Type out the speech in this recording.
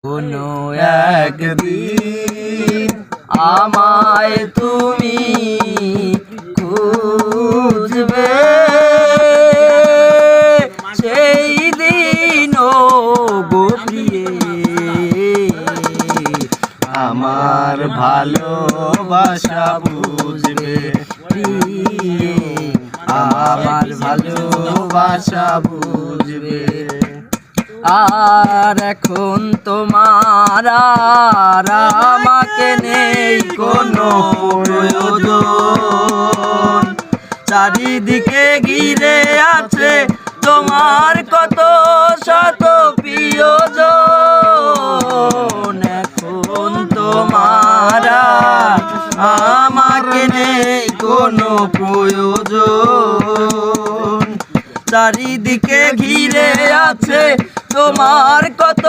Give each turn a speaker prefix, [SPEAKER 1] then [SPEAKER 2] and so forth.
[SPEAKER 1] কোনো একদিন আমায় তুমি খুঁজবে, সেই দিন গো প্রিয়ে আমার ভালোবাসা বুঝবে, প্রিয়ে আমার ভালোবাসা বুঝবে। আর এখন তোমার আর আমাকে নেই কোনো প্রয়োজন, চারিদিকে ঘিরে আছে তোমার কত শত প্রিয়জন। এখন তোমার আর আমাকে নেই কোনো প্রয়োজন, চারিদিকে ঘিরে আছে তোমার কত